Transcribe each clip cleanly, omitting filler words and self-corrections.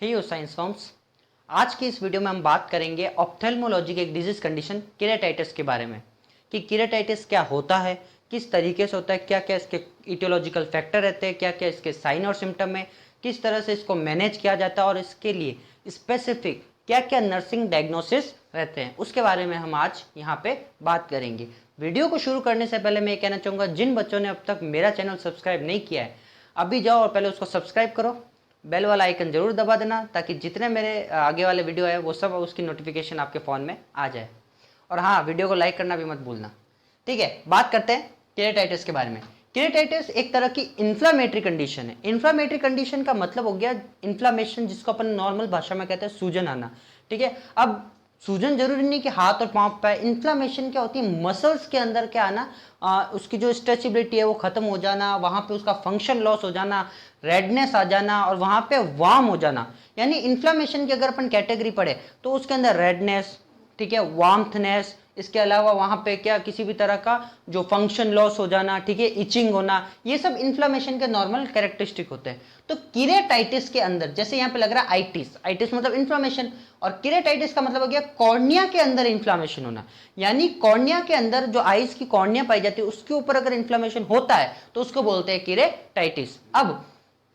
हे science forms. आज की इस वीडियो में हम बात करेंगे ऑप्थेल्मोलॉजी के एक डिजीज कंडीशन केरेटाइटिस के बारे में कि केरेटाइटिस क्या होता है, किस तरीके से होता है, क्या क्या इसके इटियोलॉजिकल फैक्टर रहते हैं, क्या क्या इसके साइन और सिम्टम है, किस तरह से इसको मैनेज किया जाता है और इसके लिए स्पेसिफिक क्या क्या नर्सिंग डायग्नोसिस रहते हैं, उसके बारे में हम आज यहाँ पे बात करेंगे। वीडियो को शुरू करने से पहले मैं ये कहना चाहूँगा, जिन बच्चों ने अब तक मेरा चैनल सब्सक्राइब नहीं किया है अभी जाओ और पहले उसको सब्सक्राइब करो, बेल वाला आइकन जरूर दबा देना ताकि जितने मेरे आगे वाले वीडियो है वो सब उसकी नोटिफिकेशन आपके फ़ोन में आ जाए। और हाँ, वीडियो को लाइक करना भी मत भूलना। ठीक है, बात करते हैं केरेटाइटिस के बारे में। केरेटाइटिस एक तरह की इन्फ्लामेटरी कंडीशन है। इन्फ्लामेटरी कंडीशन का मतलब हो गया इन्फ्लामेशन, जिसको अपन नॉर्मल भाषा में कहते हैं सूजन आना। ठीक है, अब सूजन जरूरी नहीं कि हाथ और पांव पे। इन्फ्लामेशन क्या होती है, मसल्स के अंदर क्या आना, उसकी जो स्ट्रेचेबिलिटी है वो खत्म हो जाना, वहां पे उसका फंक्शन लॉस हो जाना, रेडनेस आ जाना और वहां पे वार्म हो जाना। यानी इन्फ्लामेशन की अगर अपन कैटेगरी पढ़े तो उसके अंदर रेडनेस, ठीक है, वार्मथनेस, इसके अलावा वहां पे क्या किसी भी तरह का जो फंक्शन लॉस हो जाना, ठीक है, इचिंग होना, ये सब इन्फ्लामेशन के नॉर्मल कैरेक्टरिस्टिक होते हैं। तो केरेटाइटिस के अंदर जैसे यहाँ पे लग रहा है आइटिस, आइटिस मतलब इन्फ्लामेशन, और केरेटाइटिस का मतलब हो गया कॉर्निया के अंदर इन्फ्लामेशन होना। यानी कॉर्निया के अंदर जो आइस की कॉर्निया पाई जाती है उसके ऊपर अगर इन्फ्लामेशन होता है तो उसको बोलते हैं केरेटाइटिस। अब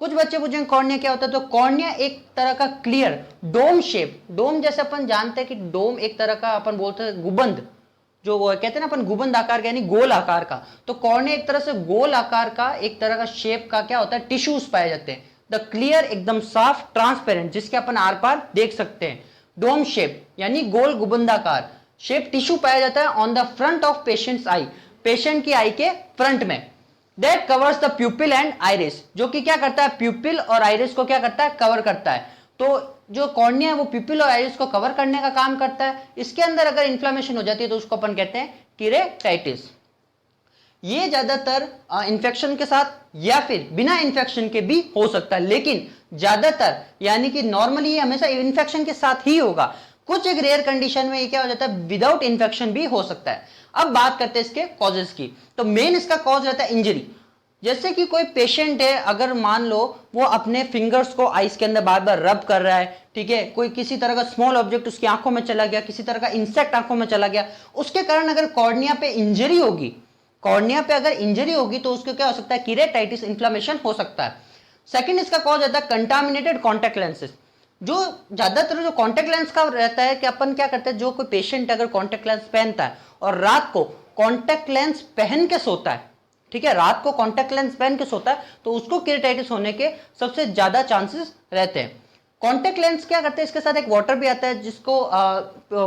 कुछ बच्चे पूछेंगे कॉर्निया क्या होता है, तो कॉर्निया एक तरह का क्लियर डोम शेप, डोम जैसे अपन जानते हैं कि डोम एक तरह का अपन बोलते हैं गुबंद, जो वो कहते हैं ना अपन गुबंद आकार का, यानी गोल आकार का। तो कॉर्निया एक तरह से गोल आकार का एक तरह का शेप का क्या होता है, टिश्यूज पाए जाते हैं। द क्लियर, एकदम साफ, ट्रांसपेरेंट, जिसके अपन आर पार देख सकते हैं। डोम शेप यानी गोल गुबंदाकार शेप टिश्यू पाया जाता है on the front of patients I, patient की आई के फ्रंट में। That covers the प्यूपिल and iris, जो कि क्या करता है, प्यूपिल और आइरिस को क्या करता है, कवर करता है। तो जो कॉर्निया है वो प्यूपिल और आइरिस को कवर करने का काम करता है। इसके अंदर अगर इन्फ्लामेशन हो जाती है तो उसको अपन कहते हैं केरेटाइटिस। ये ज्यादातर इंफेक्शन के साथ या फिर बिना इंफेक्शन के भी हो सकता है, लेकिन ज्यादातर यानी कि नॉर्मली ये हमेशा इन्फेक्शन के साथ ही होगा। कुछ एक रेयर कंडीशन में ये क्या हो जाता है, विदाउट इन्फेक्शन भी हो सकता है। अब बात करते हैं इसके कॉजेस की। तो मेन इसका कॉज रहता है इंजरी। जैसे कि कोई पेशेंट है, अगर मान लो वो अपने फिंगर्स को आइस के अंदर बार बार रब कर रहा है, ठीक है, कोई किसी तरह का स्मॉल ऑब्जेक्ट उसकी आंखों में चला गया, किसी तरह का इंसेक्ट आंखों में चला गया, उसके कारण अगर कॉर्निया पे इंजरी होगी, कॉर्निया पे अगर इंजरी होगी तो उसको क्या हो सकता है, केरेटाइटिस इन्फ्लामेशन हो सकता है। सेकंड इसका कॉज रहता है कंटामिनेटेड कॉन्टैक्ट लेंसेज। जो ज्यादातर जो कॉन्टैक्ट लेंस का रहता है कि अपन क्या करते हैं, जो कोई पेशेंट अगर कॉन्टैक्ट लेंस पहनता है और रात को कॉन्टैक्ट लेंस पहन के सोता है, ठीक है, रात को कॉन्टैक्ट लेंस पहन के सोता है, तो उसको केरेटाइटिस होने के सबसे ज्यादा चांसेस रहते हैं। कॉन्टैक्ट लेंस क्या करते हैं, इसके साथ एक वाटर भी आता है, जिसको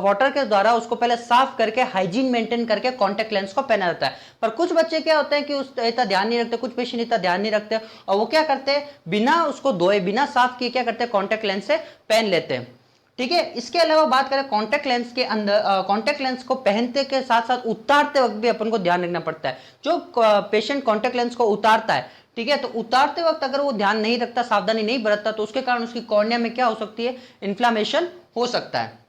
वाटर के द्वारा उसको पहले साफ करके हाइजीन मेंटेन करके कॉन्टैक्ट लेंस को पहना जाता है। पर कुछ बच्चे क्या होते हैं कि उस इतना ध्यान नहीं रखते, कुछ पेशेंट इतना ध्यान नहीं रखते और वो क्या करते हैं, बिना उसको धोए बिना साफ किए क्या करते हैं, कॉन्टैक्ट लेंस से पहन लेते हैं। ठीक है, इसके अलावा बात करें कॉन्टैक्ट लेंस के अंदर, कॉन्टैक्ट लेंस को पहनते के साथ साथ उतारते वक्त भी अपन को ध्यान रखना पड़ता है। जो पेशेंट कॉन्टैक्ट लेंस को उतारता है, ठीक है, तो उतारते वक्त अगर वो ध्यान नहीं रखता, सावधानी नहीं बरतता, तो उसके कारण उसकी कॉर्निया में क्या हो सकती है, इन्फ्लामेशन हो सकता है,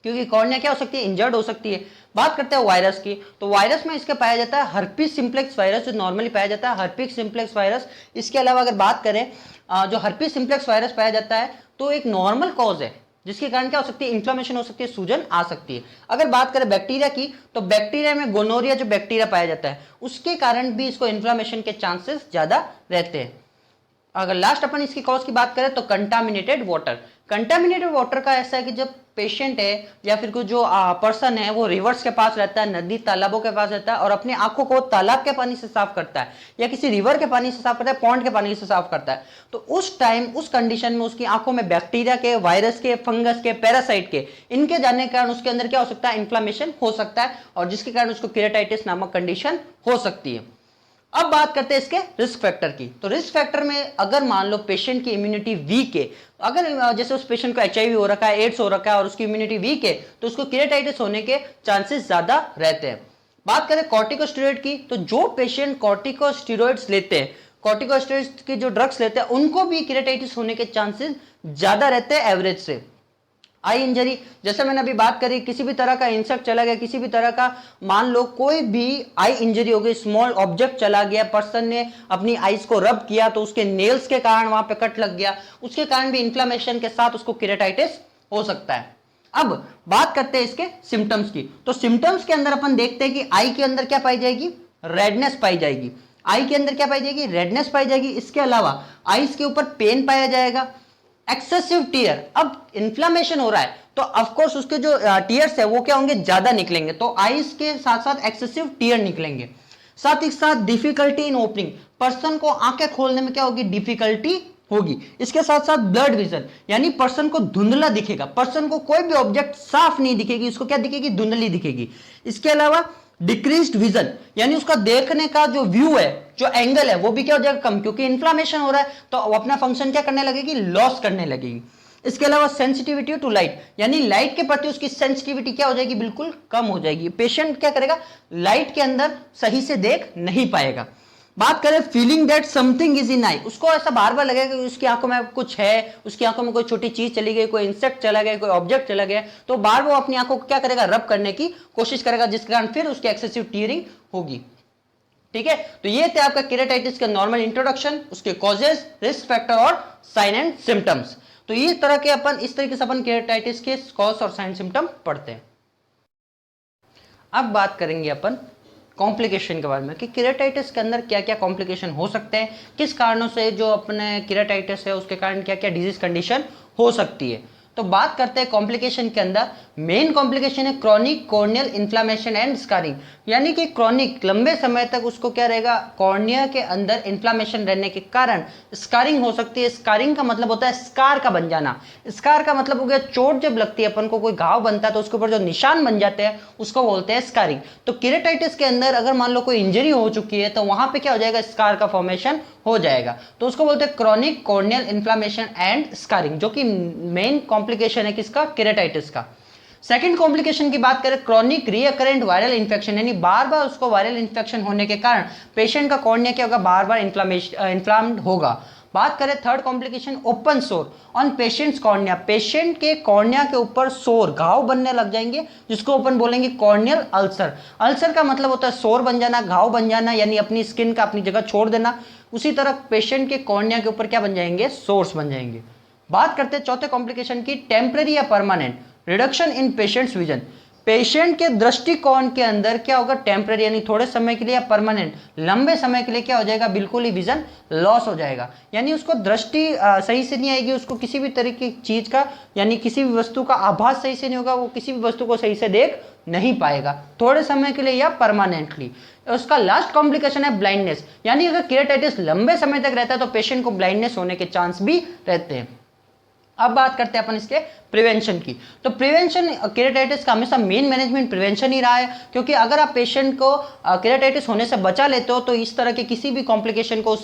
क्योंकि कॉर्निया क्या हो सकती है, इंजर्ड हो सकती है। बात करते हैं वायरस की। तो वायरस में इसके पाया जाता है हर्पीस सिंप्लेक्स वायरस, जो नॉर्मली पाया जाता है हर्पीस सिंप्लेक्स वायरस। इसके अलावा अगर बात करें जो हर्पीस सिंप्लेक्स वायरस पाया जाता है तो एक नॉर्मल कॉज है, जिसके कारण क्या हो सकती है, इन्फ्लेमेशन हो सकती है, सूजन आ सकती है। अगर बात करें बैक्टीरिया की, तो बैक्टीरिया में गोनोरिया जो बैक्टीरिया पाया जाता है उसके कारण भी इसको इन्फ्लेमेशन के चांसेस ज्यादा रहते हैं। अगर लास्ट अपन इसकी कॉज की बात करें तो कंटामिनेटेड वाटर। कंटामिनेटेड वाटर का ऐसा है कि जब पेशेंट है या फिर कोई जो पर्सन है वो रिवर्स के पास रहता है, नदी तालाबों के पास रहता है और अपनी आंखों को तालाब के पानी से साफ करता है या किसी रिवर के पानी से साफ करता है, पॉन्ड के पानी से साफ करता है, तो उस टाइम उस कंडीशन में उसकी आंखों में बैक्टीरिया के, वायरस के, फंगस के, पैरासाइट के, इनके जाने के कारण उसके अंदर क्या हो सकता है, इन्फ्लामेशन हो सकता है और जिसके कारण उसको केरेटाइटिस नामक कंडीशन हो सकती है। अब बात करते हैं इसके रिस्क फैक्टर की। तो रिस्क फैक्टर में अगर मान लो पेशेंट की इम्यूनिटी वीक है, अगर जैसे उस पेशेंट को एचआईवी हो रखा है, एड्स हो रखा है और उसकी इम्यूनिटी वीक है, तो उसको केरेटाइटिस होने के चांसेस ज्यादा रहते हैं। बात करें कॉर्टिकोस्टेरॉइड की, तो जो पेशेंट कॉर्टिकोस्टेरॉइड्स लेते हैं, कॉर्टिकोस्टेरॉइड्स के जो ड्रग्स लेते हैं, उनको भी केरेटाइटिस होने के चांसेस ज्यादा रहते हैं एवरेज से। आई इंजरी, जैसे मैंने अभी बात करी, किसी भी तरह का इंसेक्ट चला गया, किसी भी तरह का मान लो कोई भी आई इंजरी हो गई, स्मॉल ऑब्जेक्ट चला गया, पर्सन ने अपनी आईज को रब किया तो उसके नेल्स के कारण वहां पे कट लग गया, उसके कारण भी इन्फ्लेमेशन के साथ उसको केराटाइटिस हो सकता है। अब बात करते हैं इसके सिम्टम्स की। तो सिम्टम्स के अंदर अपन देखते हैं कि आई के अंदर क्या पाई जाएगी, रेडनेस पाई जाएगी। आई के अंदर क्या पाई जाएगी, रेडनेस पाई जाएगी। इसके अलावा आईज के ऊपर पेन पाया जाएगा, एक्सेसिव टीयर। अब इन्फ्लेमेशन हो रहा है तो ऑफ कोर्स उसके जो टीयर्स है वो क्या होंगे, ज्यादा निकलेंगे, तो आईज के साथ साथ एक्सेसिव टीयर निकलेंगे। साथ ही साथ डिफिकल्टी इन ओपनिंग, पर्सन को आंखें खोलने में क्या होगी, डिफिकल्टी होगी। इसके साथ साथ ब्लड विजन, यानी पर्सन को धुंधला दिखेगा, पर्सन को कोई भी ऑब्जेक्ट साफ नहीं दिखेगी, उसको क्या दिखेगी, धुंधली दिखेगी। इसके अलावा डिक्रीज्ड विजन, यानी उसका देखने का जो व्यू है, जो एंगल है, वो भी क्या हो जाएगा, कम, क्योंकि इन्फ्लामेशन हो रहा है तो वो अपना फंक्शन क्या करने लगेगी, लॉस करने लगेगी। इसके अलावा सेंसिटिविटी टू लाइट, यानी लाइट के प्रति उसकी सेंसिटिविटी क्या हो जाएगी, बिल्कुल कम हो जाएगी। पेशेंट क्या करेगा, लाइट के अंदर सही से देख नहीं पाएगा। बात करें feeling that something is in eye, उसको ऐसा बार बार लगेगा कि उसकी आंखों में कुछ है, उसकी आंखों में कोई छोटी चीज चली गई, कोई इंसेक्ट चला गया, कोई ऑब्जेक्ट चला गया, तो बार वो अपनी आंखों को क्या करेगा, रब करने की कोशिश करेगा, जिसके कारण फिर उसकी एक्सेसिव टीयरिंग होगी। ठीक है, तो ये थे आपका केराटाइटिस का नॉर्मल इंट्रोडक्शन, उसके कॉजेज, रिस्क फैक्टर और साइन एंड सिम्टम्स। तो इस तरीके से अपन केराटाइटिस के कॉज और साइन सिम्टम पढ़ते हैं। अब बात करेंगे अपन कॉम्प्लिकेशन के बारे में कि केराटाइटिस के अंदर क्या क्या कॉम्प्लिकेशन हो सकते हैं, किस कारणों से जो अपने केराटाइटिस है उसके कारण क्या क्या डिजीज कंडीशन हो सकती है। तो बात करते हैं कॉम्प्लिकेशन के अंदर। मेन कॉम्प्लिकेशन है chronic corneal inflammation and scarring, यानी कि क्रॉनिक लंबे समय तक उसको क्या रहेगा, कॉर्निया के अंदर इन्फ्लामेशन रहने के कारण स्कारिंग हो सकती है। स्कारिंग का मतलब होता है स्कार का बन जाना। स्कार का मतलब हो गया चोट जब लगती है अपन को, कोई घाव बनता है तो उसके ऊपर जो निशान बन जाते हैं उसको बोलते हैं स्कारिंग। तो केराटाइटिस के अंदर अगर मान लो कोई इंजरी हो चुकी है तो वहां पे क्या हो जाएगा, स्कार का फॉर्मेशन हो जाएगा, तो उसको बोलते हैं chronic corneal inflammation and scarring, जो कि मेन कॉम्प्लिकेशन है किसका, केराटाइटिस का। सेकंड कॉम्प्लिकेशन की बात करें, क्रॉनिक रीअकरेंट वायरल इंफेक्शन, यानी बार बार उसको वायरल इंफेक्शन होने के कारण पेशेंट का कॉर्निया क्या होगा, बार बार इन्फ्लाम्ड होगा। बात करें थर्ड कॉम्प्लिकेशन, ओपन सोर ऑन पेशेंट्स कॉर्निया, पेशेंट के कॉर्निया के ऊपर सोर, घाव बनने लग जाएंगे, जिसको अपन बोलेंगे कॉर्नियल अल्सर। अल्सर का मतलब होता है सोर बन जाना, घाव बन जाना, यानी अपनी स्किन का अपनी जगह छोड़ देना। उसी तरह पेशेंट के कॉर्निया के ऊपर क्या बन जाएंगे, सोर्स बन जाएंगे। बात करते हैं चौथे कॉम्प्लिकेशन की, टेम्पररी या permanent reduction in patients vision, patient के दृष्टिकोण के अंदर क्या होगा, टेम्पररी यानी थोड़े समय के लिए, या परमानेंट लंबे समय के लिए क्या हो जाएगा, बिल्कुल ही विजन लॉस हो जाएगा, यानी उसको दृष्टि सही से नहीं आएगी, उसको किसी भी तरह की चीज का यानी किसी भी वस्तु का आभास सही से नहीं होगा, वो किसी भी वस्तु को सही से देख नहीं पाएगा, थोड़े समय के लिए या परमानेंटली। उसका लास्ट कॉम्प्लिकेशन है ब्लाइंडनेस, यानी अगर केराटाइटिस लंबे समय तक रहता है तो पेशेंट को ब्लाइंडनेस होने के चांस भी रहते हैं। अब बात करते हैं अपन इसके प्रिवेंशन की। तो प्रिवेंशन केराटाइटिस का हमेशा मेन मैनेजमेंट प्रिवेंशन ही रहा है, क्योंकि अगर आप पेशेंट को केराटाइटिस होने से बचा लेते हो तो इस तरह के किसी भी कॉम्प्लिकेशन को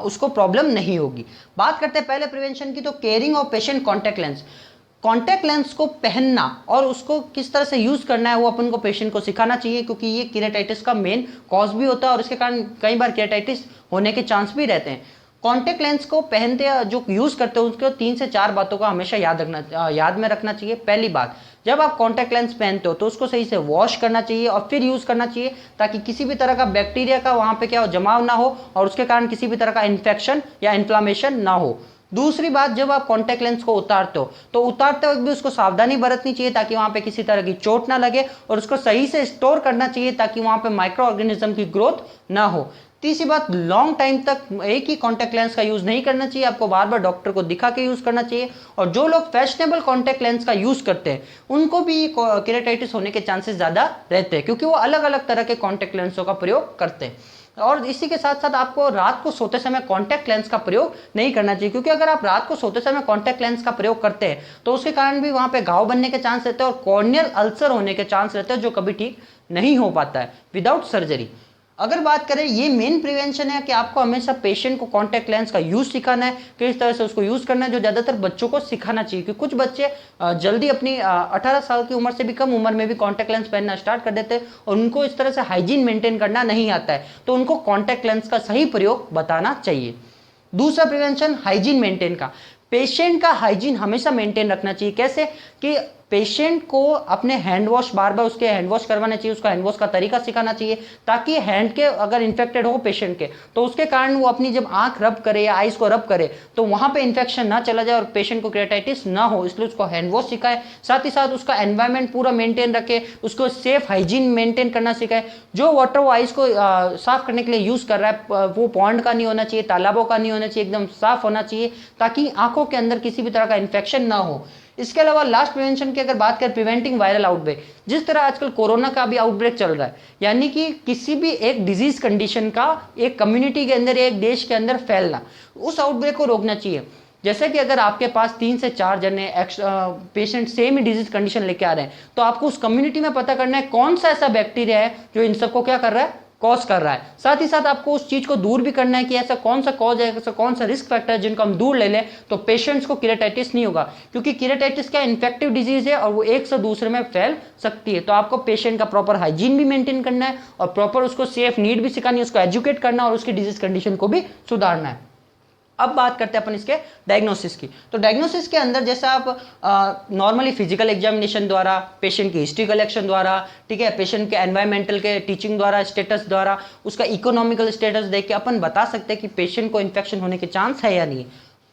उसको प्रॉब्लम नहीं होगी। बात करते हैं पहले प्रिवेंशन की, तो caring of patient contact lens, contact lens को पहनना और उसको किस तरह से यूज करना है वो अपन को पेशेंट को सिखाना चाहिए, क्योंकि ये केराटाइटिस का मेन कॉज भी होता है और इसके कारण कई बार केराटाइटिस होने के चांस भी रहते हैं। कॉन्टैक्ट लेंस को पहनते जो यूज करते हैं उसको 3 से 4 बातों का हमेशा याद में रखना चाहिए। पहली बात, जब आप कॉन्टैक्ट लेंस पहनते हो तो उसको सही से वॉश करना चाहिए और फिर यूज करना चाहिए, ताकि किसी भी तरह का बैक्टीरिया का वहां पे क्या जमाव ना हो और उसके कारण किसी भी तरह का इन्फेक्शन या इन्फ्लामेशन ना हो। दूसरी बात, जब आप कॉन्टैक्ट लेंस को उतारते हो तो उतारते वक्त भी उसको सावधानी बरतनी चाहिए ताकि वहां पे किसी तरह की चोट ना लगे, और उसको सही से स्टोर करना चाहिए ताकि वहां पे माइक्रो ऑर्गेनिज्म की ग्रोथ ना हो। तीसरी बात, लॉन्ग टाइम तक एक ही कॉन्टैक्ट लेंस का यूज नहीं करना चाहिए, आपको बार बार डॉक्टर को दिखा के यूज करना चाहिए। और जो लोग फैशनेबल कॉन्टैक्ट लेंस का यूज करते हैं उनको भी केराटाइटिस होने के चांसेस ज्यादा रहते हैं, क्योंकि वो अलग अलग तरह के कॉन्टैक्ट लेंसों का प्रयोग करते हैं। और इसी के साथ साथ आपको रात को सोते समय कॉन्टैक्ट लेंस का प्रयोग नहीं करना चाहिए, क्योंकि अगर आप रात को सोते समय कॉन्टैक्ट लेंस का प्रयोग करते हैं तो उसके कारण भी वहां पे घाव बनने के चांस रहते हैं और कॉर्नियल अल्सर होने के चांस रहते हैं, जो कभी ठीक नहीं हो पाता है विदाउट सर्जरी। अगर बात करें, ये मेन प्रिवेंशन है कि आपको हमेशा पेशेंट को कॉन्टैक्ट लेंस का यूज सिखाना है, किस तरह से उसको यूज करना है, जो ज्यादातर बच्चों को सिखाना चाहिए, क्योंकि कुछ बच्चे जल्दी अपनी 18 साल की उम्र से भी कम उम्र में भी कॉन्टैक्ट लेंस पहनना स्टार्ट कर देते हैं और उनको इस तरह से हाइजीन मेंटेन करना नहीं आता है, तो उनको कॉन्टैक्ट लेंस का सही प्रयोग बताना चाहिए। दूसरा प्रिवेंशन हाइजीन मेंटेन का, पेशेंट का हाइजीन हमेशा मेंटेन रखना चाहिए। कैसे कि पेशेंट को अपने हैंड वॉश बार बार उसके हैंड वॉश करवाना चाहिए, उसका हैंड वॉश का तरीका सिखाना चाहिए, ताकि हैंड के अगर इन्फेक्टेड हो पेशेंट के तो उसके कारण वो अपनी जब आंख रब करे या आइस को रब करे तो वहां पे इन्फेक्शन ना चला जाए और पेशेंट को केराटाइटिस ना हो, इसलिए उसको हैंड वॉश सिखाए। साथ ही साथ उसका एनवायरमेंट पूरा मेंटेन रखे, उसको सेफ हाइजीन मेंटेन करना सिखाए। जो वाटर वो आइस को साफ करने के लिए यूज कर रहा है वो पॉन्ड का नहीं होना चाहिए, तालाबों का नहीं होना चाहिए, एकदम साफ होना चाहिए ताकि आंखों के अंदर किसी भी तरह का इन्फेक्शन ना हो। इसके अलावा लास्ट प्रिवेंशन की अगर बात करें, प्रिवेंटिंग वायरल आउटब्रेक, जिस तरह आजकल कोरोना का भी आउटब्रेक चल रहा है, यानी कि किसी भी एक डिजीज कंडीशन का एक कम्युनिटी के अंदर, एक देश के अंदर फैलना, उस आउटब्रेक को रोकना चाहिए। जैसे कि अगर आपके पास 3 से 4 जने पेशेंट सेम ही डिजीज कंडीशन लेके आ रहे हैं तो आपको उस कम्युनिटी में पता करना है कौन सा ऐसा बैक्टीरिया है जो इन सबको क्या कर रहा है, कॉज कर रहा है। साथ ही साथ आपको उस चीज को दूर भी करना है कि ऐसा कौन सा कॉज है, ऐसा कौन सा रिस्क फैक्टर है जिनको हम दूर ले लें तो पेशेंट्स को केराटाइटिस नहीं होगा, क्योंकि केराटाइटिस क्या इन्फेक्टिव डिजीज है और वो एक से दूसरे में फैल सकती है। तो आपको पेशेंट का प्रॉपर हाइजीन भी मेंटेन करना है और प्रॉपर उसको सेफ नीड भी सिखानी है, उसको एजुकेट करना और उसकी डिजीज कंडीशन को भी सुधारना है। अब बात करते हैं अपन इसके डायग्नोसिस की। तो डायग्नोसिस के अंदर जैसे आप नॉर्मली फिजिकल एग्जामिनेशन द्वारा, पेशेंट की हिस्ट्री कलेक्शन द्वारा, ठीक है, पेशेंट के एनवायरमेंटल के टीचिंग द्वारा, स्टेटस द्वारा, उसका इकोनॉमिकल स्टेटस देख के अपन बता सकते हैं कि पेशेंट को इन्फेक्शन होने के चांस है या नहीं।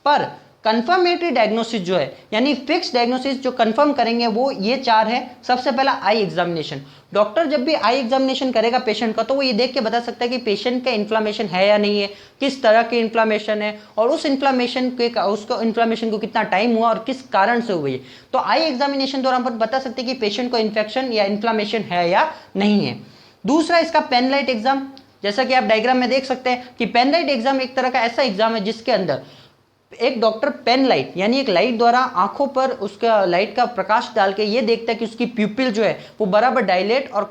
पर कंफर्मेटरी डायग्नोसिस जो है, यानी फिक्स डायग्नोसिस जो कंफर्म करेंगे वो ये 4 है। सबसे पहला आई एग्जामिनेशन। डॉक्टर जब भी आई एग्जामिनेशन करेगा पेशेंट का तो वो ये देख के बता सकता है कि पेशेंट का इन्फ्लामेशन है या नहीं है, किस तरह की इन्फ्लामेशन है और उस इन्फ्लामेशन को कितना टाइम हुआ और किस कारण से हुई है। तो आई एग्जामिनेशन द्वारा हम बता सकते हैं कि पेशेंट को इन्फेक्शन या इन्फ्लामेशन है या नहीं है। दूसरा इसका पेनलाइट एग्जाम। जैसा कि आप डायग्राम में देख सकते हैं कि पेनलाइट एग्जाम एक तरह का ऐसा एग्जाम है जिसके अंदर एक डॉक्टर पेन लाइट यानी एक लाइट द्वारा आंखों पर उसका लाइट का प्रकाश डाल के ये देखता है कि उसकी प्यूपिल जो है वो बराबर डायलेट और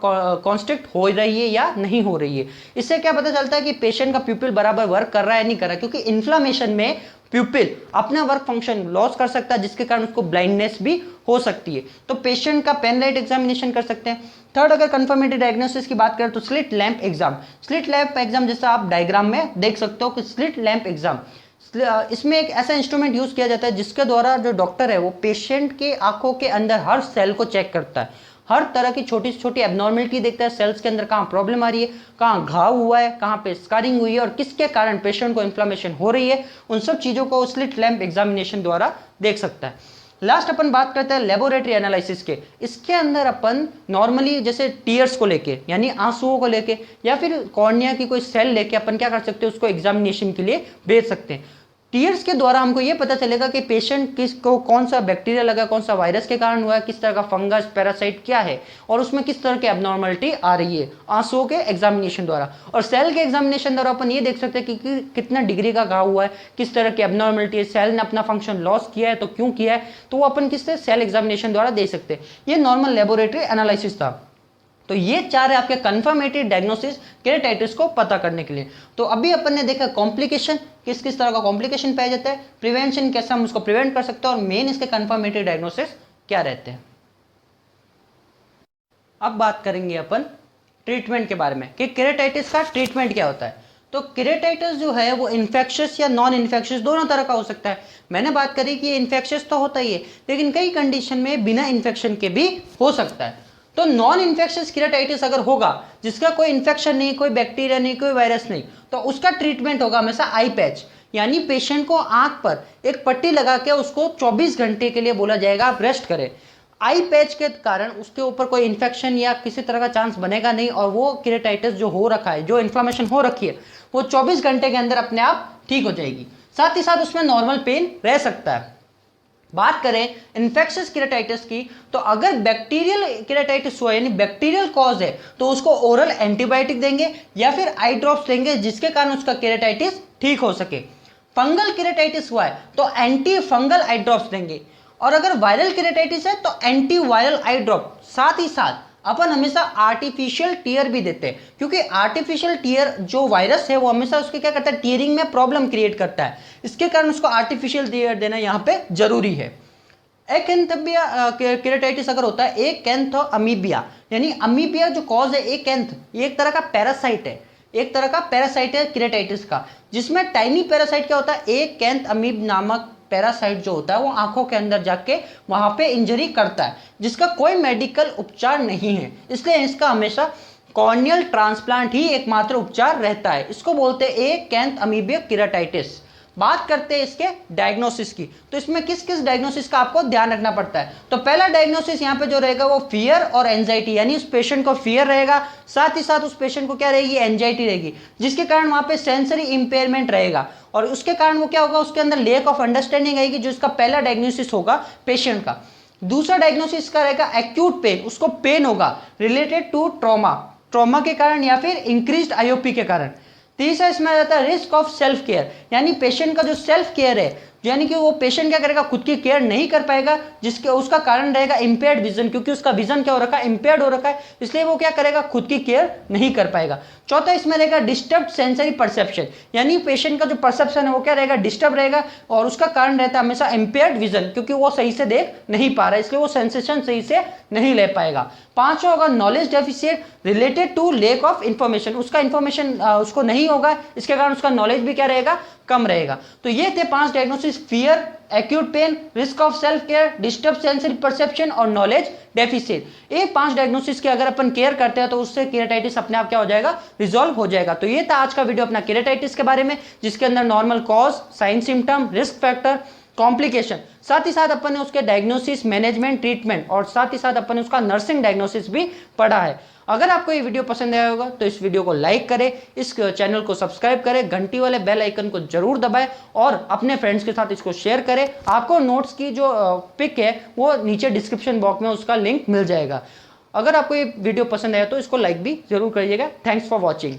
कॉन्स्ट्रिक्ट हो रही है या नहीं हो रही है। इससे क्या पता चलता है कि पेशेंट का प्यूपिल बराबर वर्क कर रहा है नहीं कर रहा है, क्योंकि इन्फ्लामेशन में प्यूपिल अपना वर्क फंक्शन लॉस कर सकता है जिसके कारण उसको ब्लाइंडनेस भी हो सकती है। तो पेशेंट का पेन लाइट एग्जामिनेशन कर सकते हैं। थर्ड, अगर कंफर्मेटरी डायग्नोसिस की बात करें तो slit lamp exam. Slit lamp exam जैसा आप डायग्राम में देख सकते हो कि स्लिट लैंप एग्जाम, इसमें एक ऐसा इंस्ट्रूमेंट यूज किया जाता है जिसके द्वारा जो डॉक्टर है वो पेशेंट के आंखों के अंदर हर सेल को चेक करता है, हर तरह की छोटी से छोटी एबनॉर्मलिटी देखता है, सेल्स के अंदर कहाँ प्रॉब्लम आ रही है, कहाँ घाव हुआ है, कहाँ पे स्कारिंग हुई है और किसके कारण पेशेंट को इन्फ्लामेशन हो रही है, उन सब चीजों को स्लिट लैंप एग्जामिनेशन द्वारा देख सकता है। लास्ट अपन बात करते हैं लेबोरेटरी एनालिसिस के। इसके अंदर अपन नॉर्मली जैसे टीयर्स को लेके यानी आंसुओं को लेके या फिर कॉर्निया की कोई सेल लेके अपन क्या कर सकते हैं, उसको एग्जामिनेशन के लिए भेज सकते हैं। टीयर्स के द्वारा हमको ये पता चलेगा कि पेशेंट किसको कौन सा बैक्टीरिया लगा, कौन सा वायरस के कारण हुआ है, किस तरह का फंगस पैरासाइट क्या है और उसमें किस तरह की एबनॉर्मलिटी आ रही है आंसुओं के एग्जामिनेशन द्वारा। और सेल के एग्जामिनेशन द्वारा अपन ये देख सकते हैं कि कितना डिग्री का घाव हुआ है, किस तरह की एबनॉर्मलिटी है, सेल ने अपना फंक्शन लॉस किया है तो क्यों किया है, तो वो अपन किससे सेल एग्जामिनेशन द्वारा दे सकते हैं। ये नॉर्मल लेबोरेटरी एनालिसिस था। तो ये 4 है आपके कंफर्मेटरी डायग्नोसिस केराटाइटिस को पता करने के लिए। तो अभी अपन ने देखा कॉम्प्लिकेशन, किस किस तरह का कॉम्प्लिकेशन पाया जाता है, प्रिवेंशन कैसे हम उसको प्रिवेंट कर सकते हैं और मेन इसके कंफर्मेटरी डायग्नोसिस क्या रहते हैं। अब बात करेंगे अपन ट्रीटमेंट के बारे में कि केराटाइटिस का ट्रीटमेंट क्या होता है। तो केराटाइटिस जो है वो इन्फेक्शियस या नॉन इन्फेक्शियस दोनों तरह का हो सकता है। मैंने बात करी कि इन्फेक्शियस तो होता ही है लेकिन कई कंडीशन में बिना इन्फेक्शन के भी हो सकता है। तो नॉन इन्फेक्शियस केराटाइटिस अगर होगा जिसका कोई इन्फेक्शन नहीं, कोई बैक्टीरिया नहीं, कोई वायरस नहीं, तो उसका ट्रीटमेंट होगा हमेशा आई पैच, यानी पेशेंट को आंख पर एक पट्टी लगा के उसको 24 घंटे के लिए बोला जाएगा आप रेस्ट करें। आई पैच के कारण उसके ऊपर कोई इन्फेक्शन या किसी तरह का चांस बनेगा नहीं और वो केराटाइटिस जो हो रखा है, जो इन्फ्लामेशन हो रखी है, वो 24 घंटे के अंदर अपने आप ठीक हो जाएगी। साथ ही साथ उसमें नॉर्मल पेन रह सकता है। बात करें इन्फेक्शियस केराटाइटिस की, तो अगर बैक्टीरियल केराटाइटिस हुआ यानी बैक्टीरियल कॉज है तो उसको ओरल एंटीबायोटिक देंगे या फिर आई ड्रॉप्स देंगे जिसके कारण उसका केराटाइटिस ठीक हो सके। फंगल केराटाइटिस हुआ है तो एंटी फंगल आई ड्रॉप्स देंगे और अगर वायरल केराटाइटिस है तो एंटी वायरल आई ड्रॉप। साथ ही साथ अपन हमेशा आर्टिफिशियल टीयर भी देते हैं, क्योंकि आर्टिफिशियल टीयर जो वायरस है वो हमेशा उसके क्या करता है, टीयरिंग में प्रॉब्लम क्रिएट करता है, इसके कारण उसको आर्टिफिशियल टीयर देना यहाँ पे जरूरी है। एकेंथबिया केराटाइटिस अगर होता है, एकेंथ अमीबिया यानी अमीबिया जो कॉज है एकेंथ, ये एक तरह का पैरासाइट है, एक तरह का पैरासाइट है केराटाइटिस का, जिसमें टाइनी पैरासाइट क्या होता है, एकेंथ अमीब नामक पैरासाइट जो होता है वो आंखों के अंदर जाके वहां पे इंजरी करता है, जिसका कोई मेडिकल उपचार नहीं है। इसलिए इसका हमेशा कॉर्नियल ट्रांसप्लांट ही एकमात्र उपचार रहता है। इसको बोलते हैं एकैंथ अमीबिक केराटिटिस। बात करते हैं इसके डायग्नोसिस की, तो इसमें किस किस डायग्नोसिस का आपको ध्यान रखना पड़ता है। तो पहला डायग्नोसिस यहाँ पे जो रहेगा वो फियर और एंजाइटी, यानी उस पेशेंट को फियर रहेगा, साथ ही साथ उस पेशेंट को क्या रहेगी, एंजाइटी रहेगी, जिसके कारण वहां पे सेंसरी इंपेयरमेंट रहेगा और उसके कारण वो क्या होगा, उसके अंदर लेक ऑफ अंडरस्टैंडिंग आएगी, जो इसका पहला डायग्नोसिस होगा पेशेंट का। दूसरा डायग्नोसिस का रहेगा एक्यूट पेन, उसको पेन होगा रिलेटेड टू ट्रॉमा के कारण या फिर इंक्रीज्ड आईओपी के कारण। तीसरा इसमें आ जाता है रिस्क ऑफ सेल्फ केयर, यानी पेशेंट का जो सेल्फ केयर है, यानी कि वो पेशेंट क्या करेगा, खुद की केयर नहीं कर पाएगा, जिसके उसका कारण रहेगा इंपेयर्ड विजन, क्योंकि उसका विजन क्या हो रखा है, इंपेयर्ड हो रखा है, इसलिए वो क्या करेगा, खुद की केयर नहीं कर पाएगा। चौथा इसमें रहेगा डिस्टर्ब सेंसरी परसेप्शन, यानी पेशेंट का जो परसेप्शन है वो क्या रहेगा, डिस्टर्ब रहेगा और उसका कारण रहता है हमेशा इंपेयर्ड विजन, क्योंकि वो सही से देख नहीं पा रहा है, इसलिए वो सेंसेशन सही से नहीं ले पाएगा। पांचवा होगा knowledge deficient related to lack of information, उसका इंफॉर्मेशन उसको नहीं होगा, इसके कारण उसका नॉलेज भी क्या रहेगा, कम रहेगा। तो ये थे 5 diagnosis, fear, acute pain, risk of self care, disturb sensory perception और नॉलेज डेफिसिट। ये 5 डायग्नोसिस की अगर अपन केयर करते हैं तो उससे केराटिटिस अपने आप क्या हो जाएगा, रिजॉल्व हो जाएगा। तो ये था आज का वीडियो अपना केराटिटिस के बारे में, जिसके अंदर normal cause, sign symptom, risk factor, complication, साथ ही साथ अपन ने उसके डायग्नोसिस, मैनेजमेंट, ट्रीटमेंट और साथ ही साथ अपन ने उसका नर्सिंग डायग्नोसिस भी पढ़ा है। अगर आपको ये वीडियो पसंद आया होगा तो इस वीडियो को लाइक करें, इस चैनल को सब्सक्राइब करें, घंटी वाले बेल आइकन को जरूर दबाएं और अपने फ्रेंड्स के साथ इसको शेयर करें। आपको नोट्स की जो पिक है वो नीचे डिस्क्रिप्शन बॉक्स में उसका लिंक मिल जाएगा। अगर आपको ये वीडियो पसंद आया तो इसको लाइक भी जरूर करिएगा। Thanks for watching.